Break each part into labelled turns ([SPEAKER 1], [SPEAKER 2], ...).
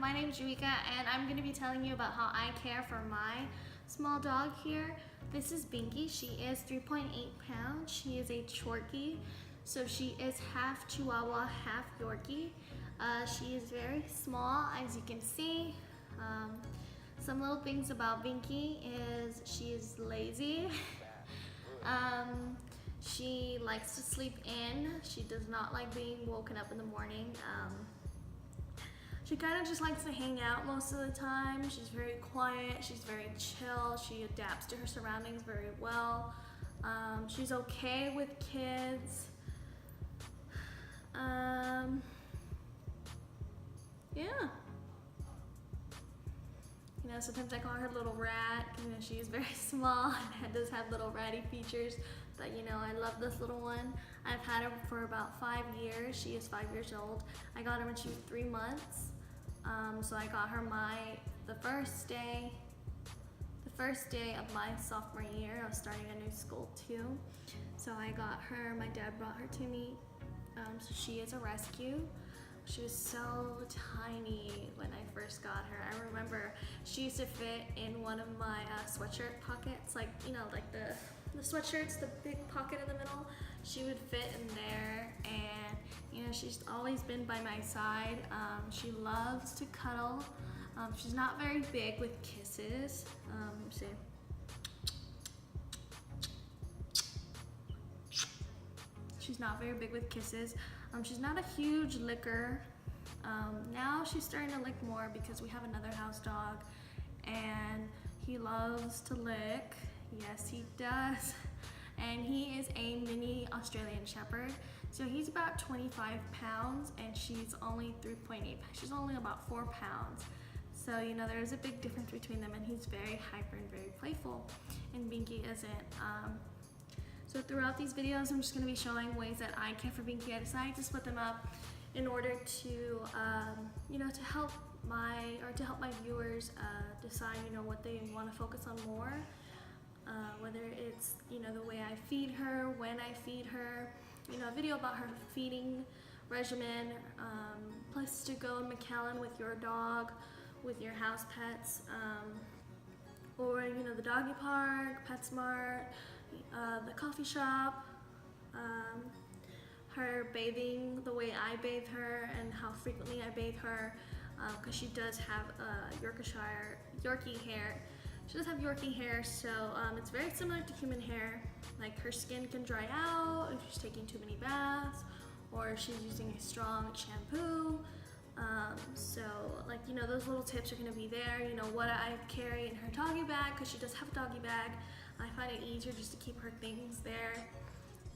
[SPEAKER 1] my name is Juika and I'm going to be telling you about how I care for my small dog here. This is Binky. She is 3.8 pounds. She is a Chorky, so she is half Chihuahua, half Yorkie. She is very small, as you can see. Some little things about Binky is she is lazy. She likes to sleep in. She does not like being woken up in the morning. She kind of just likes to hang out most of the time. She's very quiet, she's very chill, she adapts to her surroundings very well. She's okay with kids. Yeah. You know, sometimes I call her little rat. You know, she's very small and does have little ratty features, but you know, I love this little one. I've had her for about 5 years. She is 5 years old. I got her when she was 3 months. So I got her the first day of my sophomore year. I was starting a new school too. So I got her, my dad brought her to me. So she is a rescue. She was so tiny when I first got her. I remember she used to fit in one of my sweatshirt pockets, like, you know, like the sweatshirts, the big pocket in the middle. She would fit in there, and you know, she's always been by my side. She loves to cuddle. She's not very big with kisses. See. She's not very big with kisses. She's not a huge licker. Now she's starting to lick more because we have another house dog and he loves to lick. Yes, he does. And he is a mini Australian Shepherd. So he's about 25 pounds and she's only 3.8. She's only about 4 pounds. So, you know, there's a big difference between them, and he's very hyper and very playful, and Binky isn't. So throughout these videos, I'm just going to be showing ways that I care for Binky. I decided to split them up in order to, you know, to help my viewers decide, you know, what they want to focus on more. Whether it's, you know, the way I feed her, when I feed her, you know, a video about her feeding regimen, places to go in McAllen with your dog, with your house pets, or, you know, the doggy park, PetSmart, the coffee shop, her bathing, the way I bathe her and how frequently I bathe her, because she does have Yorkie hair. She does have Yorkie hair, so it's very similar to human hair. Like, her skin can dry out if she's taking too many baths, or if she's using a strong shampoo. So, like, you know, those little tips are going to be there. You know, what I carry in her doggy bag, because she does have a doggy bag. I find it easier just to keep her things there.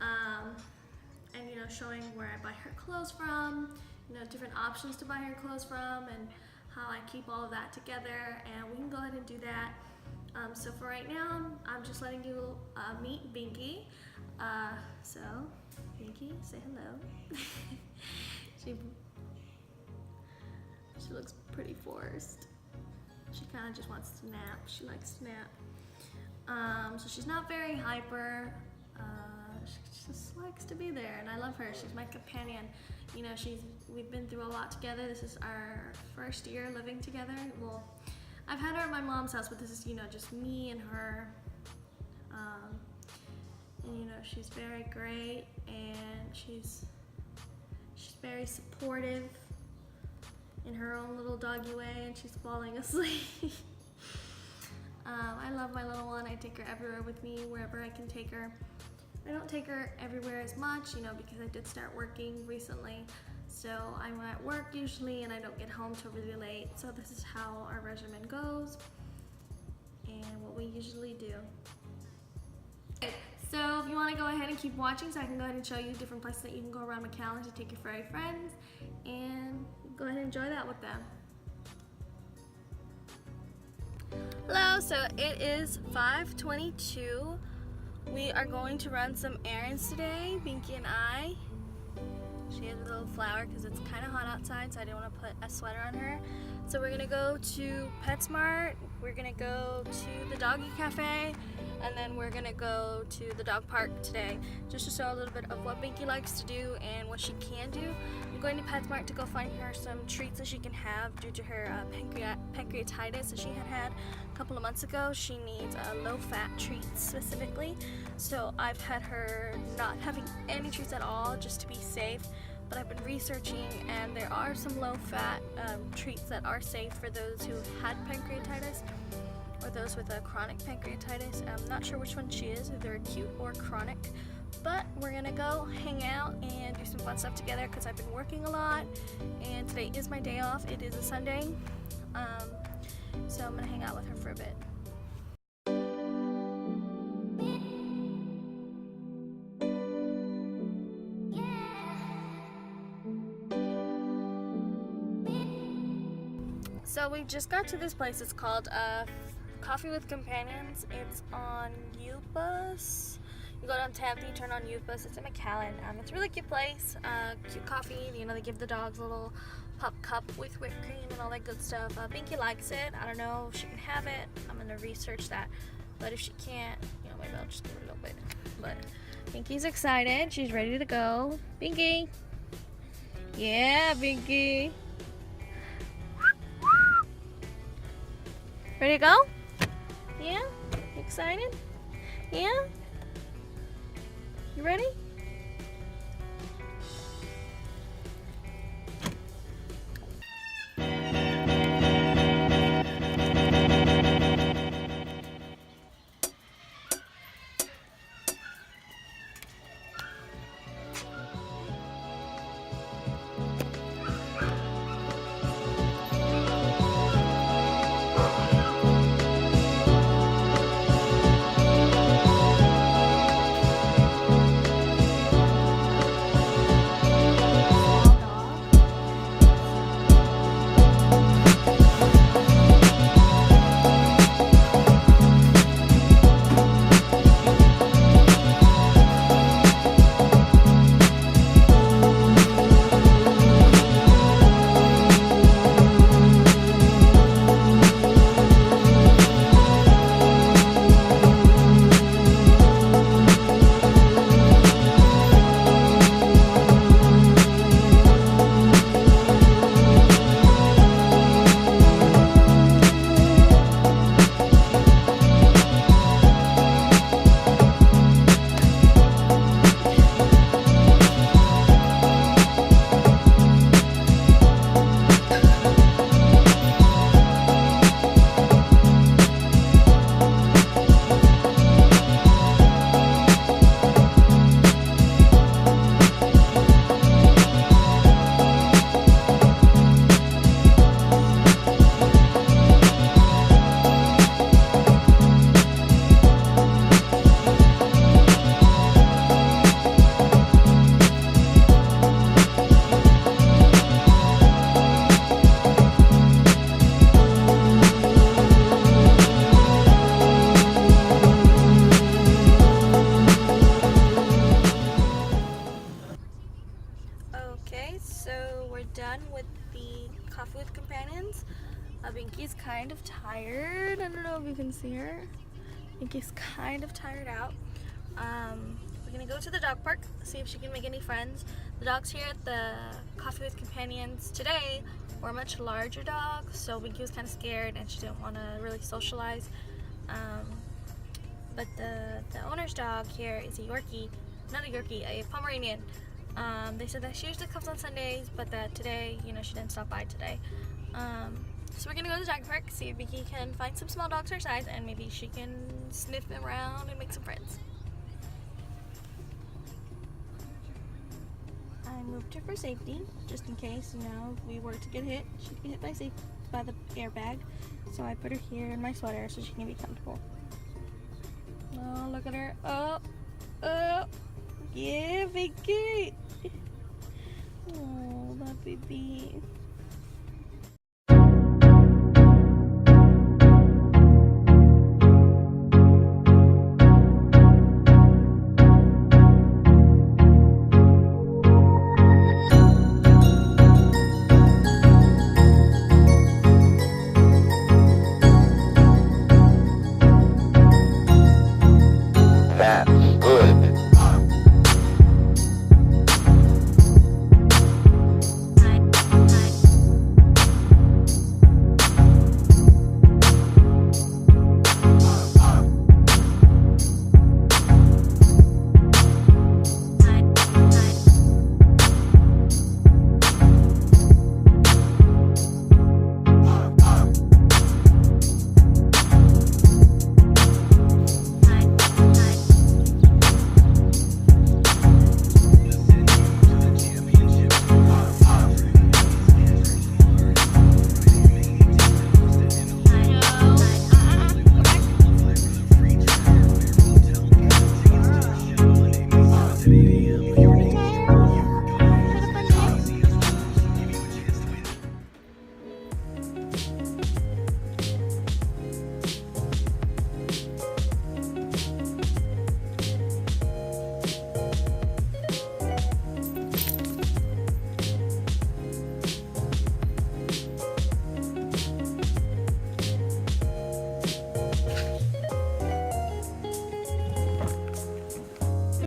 [SPEAKER 1] And, you know, showing where I buy her clothes from, you know, different options to buy her clothes from, and how I keep all of that together, and we can go ahead and do that. So for right now, I'm just letting you meet Binky. So, Binky, say hello. She looks pretty forced. She kind of just wants to nap. She likes to nap. So she's not very hyper. She just likes to be there, and I love her. She's my companion. You know, we've been through a lot together. This is our first year living together. Well, I've had her at my mom's house, but this is, you know, just me and her. And you know, she's very great, and she's very supportive in her own little doggy way, and she's falling asleep. I love my little one. I take her everywhere with me, wherever I can take her. I don't take her everywhere as much, you know, because I did start working recently. So I'm at work usually, and I don't get home till really late. So this is how our regimen goes and what we usually do. Okay, so if you want to go ahead and keep watching, so I can go ahead and show you different places that you can go around McAllen to take your furry friends, and go ahead and enjoy that with them. Hello, so it is 5:22. We are going to run some errands today, Binky and I. She has a little flower because it's kind of hot outside, so I didn't want to put a sweater on her. So we're gonna go to PetSmart, we're gonna go to the doggy cafe, and then we're gonna go to the dog park today, just to show a little bit of what Binky likes to do and what she can do. I'm going to PetSmart to go find her some treats that she can have due to her pancreatitis that she had a couple of months ago. She needs low-fat treats specifically, so I've had her not having any treats at all just to be safe. But I've been researching, and there are some low-fat treats that are safe for those who had pancreatitis or those with a chronic pancreatitis. I'm not sure which one she is, either acute or chronic. But we're gonna go hang out and do some fun stuff together because I've been working a lot, and today is my day off. It is a Sunday, so I'm gonna hang out with her for a bit. So we just got to this place. It's called Coffee with Companions. It's on U-Bus. You go down Tampy, turn on U-Bus. It's in McAllen. It's a really cute place. Cute coffee. You know, they give the dogs a little pup cup with whipped cream and all that good stuff. Binky likes it. I don't know if she can have it. I'm gonna research that. But if she can't, you know, maybe I'll just give her a little bit. But Binky's excited. She's ready to go. Binky. Yeah, Binky. Ready to go? Yeah? You excited? Yeah? You ready? Done with the Coffee with Companions. Binky's kind of tired. I don't know if you can see her. Binky's kind of tired out. We're gonna go to the dog park, see if she can make any friends. The dogs here at the Coffee with Companions today were much larger dogs, so Binky was kind of scared and she didn't want to really socialize. But the owner's dog here is a Yorkie, not a Yorkie, a Pomeranian. They said that she usually comes on Sundays, but that today, you know, she didn't stop by today. So we're gonna go to the dog park, see if Binky can find some small dogs her size, and maybe she can sniff them around and make some friends. I moved her for safety, just in case, you know, if we were to get hit, she'd be hit by the airbag. So I put her here in my sweater so she can be comfortable. Oh, look at her. Oh, yeah, Binky. Oh, that baby.